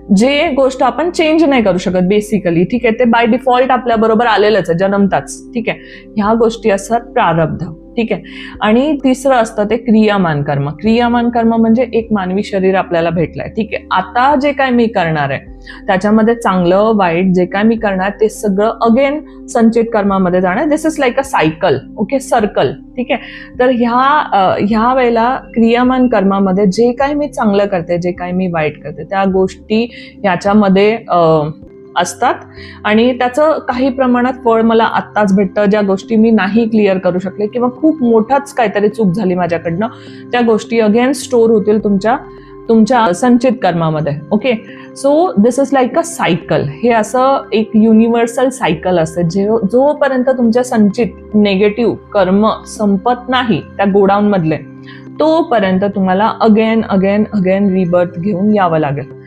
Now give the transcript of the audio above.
जे गोष्ट आपण चेंज नाही करू शकत बेसिकली, ठीक आहे, ते बाय डिफॉल्ट आपल्या बरोबर आलेलंच आहे जन्मताच, ठीक आहे. ह्या गोष्टी असतात प्रारब्ध, ठीक आहे. आणि तिसरं असतं ते क्रियामान कर्म. क्रियामान कर्म म्हणजे एक मानवी शरीर आपल्याला भेटलंय, ठीक आहे. आता जे काय मी करणार आहे त्याच्यामध्ये चांगलं वाईट जे काय मी करणार ते सगळं अगेन संचित कर्मामध्ये जाणार. This is like a cycle, okay, circle, ठीक आहे. तर ह्या वेळेला क्रियामान कर्मामध्ये जे काही मी चांगलं करते, जे काही मी वाईट करते, त्या गोष्टी याच्यामध्ये असतात आणि त्याचं काही प्रमाणात फळ मला आत्ताच भेटतं. ज्या गोष्टी मी नाही क्लिअर करू शकले किंवा खूप मोठाच काहीतरी चूक झाली माझ्याकडनं, त्या गोष्टी अगेन स्टोर होतील तुमच्या संचित कर्मामध्ये, okay. So this is like a cycle. हे असं एक युनिव्हर्सल सायकल असते. जोपर्यंत तुमच्या संचित नेगेटिव्ह कर्म संपत नाही त्या गोडाऊन मधले, तोपर्यंत तुम्हाला अगेन अगेन अगेन रिबर्थ घेऊन यावं लागेल.